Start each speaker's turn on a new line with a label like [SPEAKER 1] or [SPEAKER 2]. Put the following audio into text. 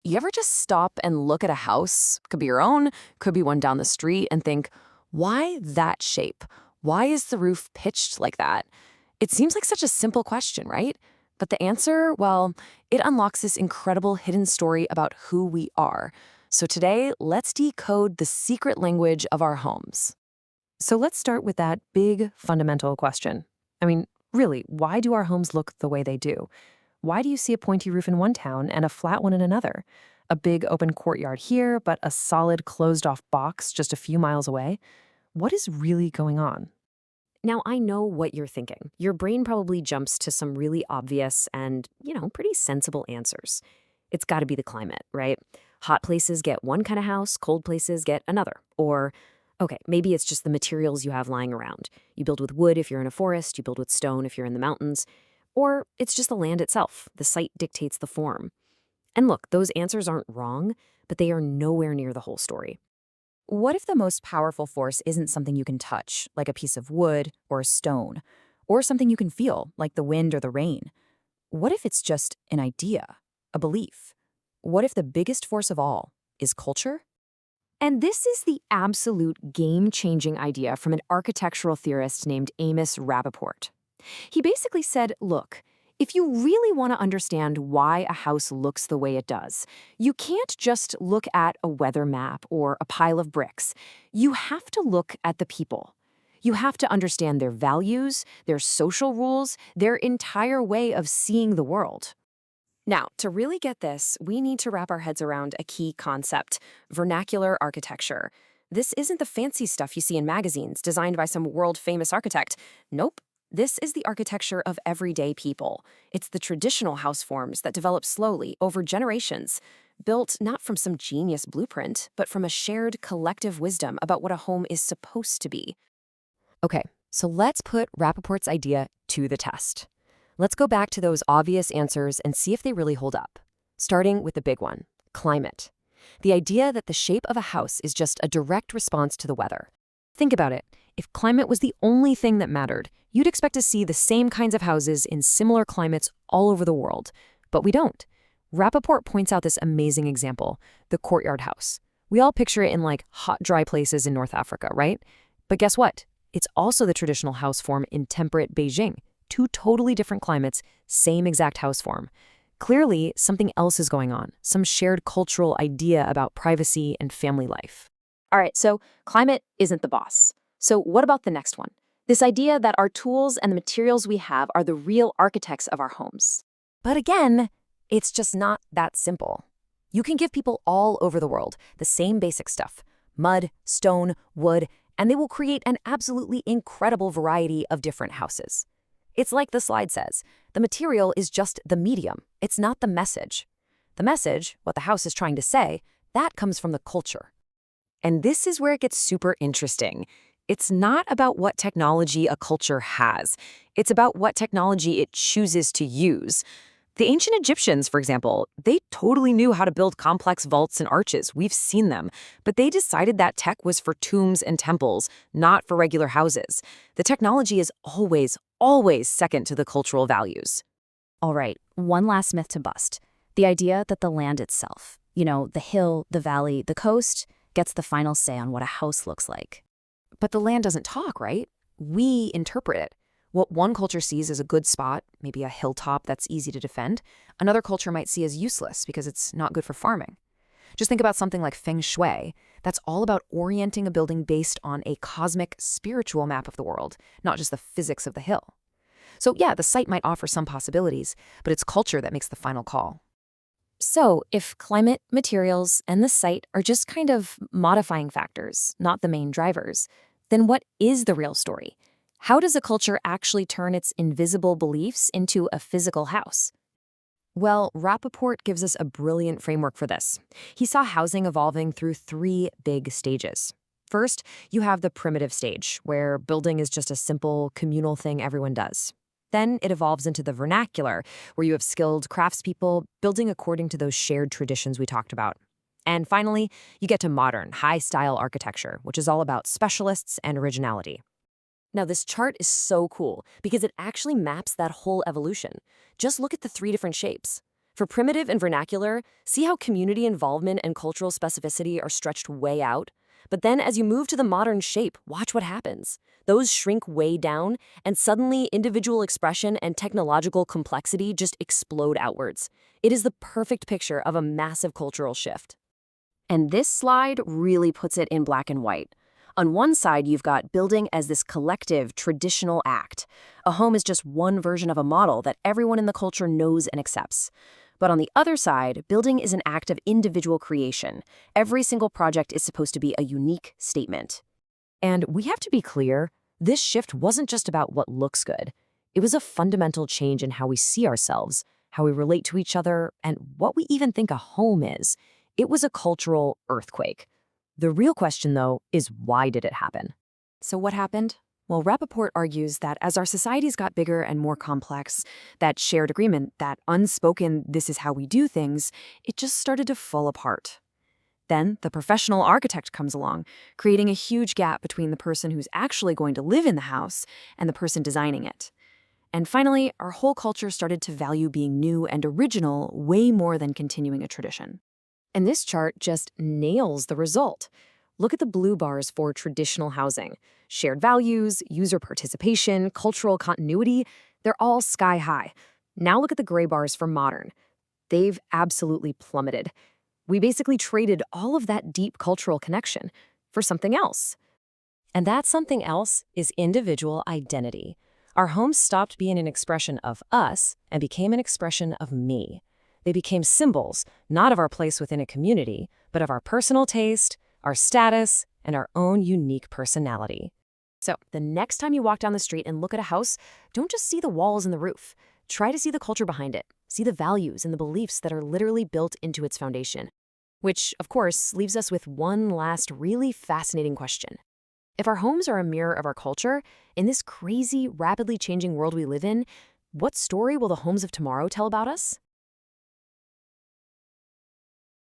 [SPEAKER 1] You ever just stop and look at a house, could be your own, could be one down the street, and think, why that shape? Why is the roof pitched like that? It seems like such a simple question, right? But the answer, well, it unlocks this incredible hidden story about who we are. So today, let's decode the secret language of our homes. So let's start with that big fundamental question. I mean, really, why do our homes look the way they do? Why do you see a pointy roof in one town and a flat one in another? A big open courtyard here, but a solid closed-off box just a few miles away? What is really going on?
[SPEAKER 2] Now, I know what you're thinking. Your brain probably jumps to some really obvious and, pretty sensible answers. It's got to be the climate, right? Hot places get one kind of house, cold places get another. Or, okay, maybe it's just the materials you have lying around. You build with wood if you're in a forest, you build with stone if you're in the mountains. Or it's just the land itself. The site dictates the form. And look, those answers aren't wrong, but they are nowhere near the whole story.
[SPEAKER 3] What if the most powerful force isn't something you can touch, like a piece of wood or a stone, or something you can feel, like the wind or the rain? What if it's just an idea, a belief? What if the biggest force of all is culture?
[SPEAKER 2] And this is the absolute game-changing idea from an architectural theorist named Amos Rapoport. He basically said, look, if you really want to understand why a house looks the way it does, you can't just look at a weather map or a pile of bricks. You have to look at the people. You have to understand their values, their social rules, their entire way of seeing the world. Now, to really get this, we need to wrap our heads around a key concept: vernacular architecture. This isn't the fancy stuff you see in magazines designed by some world-famous architect. Nope. This is the architecture of everyday people. It's the traditional house forms that develop slowly over generations, built not from some genius blueprint, but from a shared collective wisdom about what a home is supposed to be.
[SPEAKER 1] Okay, so let's put Rapoport's idea to the test. Let's go back to those obvious answers and see if they really hold up. Starting with the big one, climate. The idea that the shape of a house is just a direct response to the weather. Think about it. If climate was the only thing that mattered, you'd expect to see the same kinds of houses in similar climates all over the world. But we don't. Rapoport points out this amazing example, the courtyard house. We all picture it in like hot, dry places in North Africa, right? But guess what? It's also the traditional house form in temperate Beijing. Two totally different climates, same exact house form. Clearly, something else is going on, some shared cultural idea about privacy and family life.
[SPEAKER 2] All right, so climate isn't the boss. So what about the next one? This idea that our tools and the materials we have are the real architects of our homes.
[SPEAKER 1] But again, it's just not that simple. You can give people all over the world the same basic stuff: mud, stone, wood, and they will create an absolutely incredible variety of different houses. It's like the slide says, the material is just the medium. It's not the message. The message, what the house is trying to say, that comes from the culture.
[SPEAKER 4] And this is where it gets super interesting. It's not about what technology a culture has. It's about what technology it chooses to use. The ancient Egyptians, for example, they totally knew how to build complex vaults and arches. We've seen them. But they decided that tech was for tombs and temples, not for regular houses. The technology is always, always second to the cultural values.
[SPEAKER 3] All right, one last myth to bust. The idea that the land itself, the hill, the valley, the coast, gets the final say on what a house looks like.
[SPEAKER 1] But the land doesn't talk, right? We interpret it. What one culture sees as a good spot, maybe a hilltop that's easy to defend, another culture might see as useless because it's not good for farming. Just think about something like feng shui. That's all about orienting a building based on a cosmic, spiritual map of the world, not just the physics of the hill. So yeah, the site might offer some possibilities, but it's culture that makes the final call.
[SPEAKER 3] So, if climate, materials, and the site are just kind of modifying factors, not the main drivers, then what is the real story? How does a culture actually turn its invisible beliefs into a physical house?
[SPEAKER 1] Well, Rapoport gives us a brilliant framework for this. He saw housing evolving through three big stages. First, you have the primitive stage, where building is just a simple, communal thing everyone does. Then it evolves into the vernacular, where you have skilled craftspeople building according to those shared traditions we talked about. And finally, you get to modern, high-style architecture, which is all about specialists and originality. Now, this chart is so cool because it actually maps that whole evolution. Just look at the three different shapes. For primitive and vernacular, see how community involvement and cultural specificity are stretched way out? But then as you move to the modern shape, watch what happens. Those shrink way down, and suddenly individual expression and technological complexity just explode outwards. It is the perfect picture of a massive cultural shift.
[SPEAKER 2] And this slide really puts it in black and white. On one side, you've got building as this collective, traditional act. A home is just one version of a model that everyone in the culture knows and accepts. But on the other side, building is an act of individual creation. Every single project is supposed to be a unique statement.
[SPEAKER 4] And we have to be clear, this shift wasn't just about what looks good. It was a fundamental change in how we see ourselves, how we relate to each other, and what we even think a home is. It was a cultural earthquake. The real question, though, is why did it happen?
[SPEAKER 2] So what happened? Well, Rapoport argues that as our societies got bigger and more complex, that shared agreement, that unspoken "this is how we do things," it just started to fall apart. Then the professional architect comes along, creating a huge gap between the person who's actually going to live in the house and the person designing it. And finally, our whole culture started to value being new and original way more than continuing a tradition. And this chart just nails the result. Look at the blue bars for traditional housing. Shared values, user participation, cultural continuity, they're all sky high. Now look at the gray bars for modern. They've absolutely plummeted. We basically traded all of that deep cultural connection for something else.
[SPEAKER 1] And that something else is individual identity. Our homes stopped being an expression of us and became an expression of me. They became symbols, not of our place within a community, but of our personal taste, our status, and our own unique personality.
[SPEAKER 2] So the next time you walk down the street and look at a house, don't just see the walls and the roof. Try to see the culture behind it. See the values and the beliefs that are literally built into its foundation. Which, of course, leaves us with one last really fascinating question. If our homes are a mirror of our culture, in this crazy, rapidly changing world we live in, what story will the homes of tomorrow tell about us?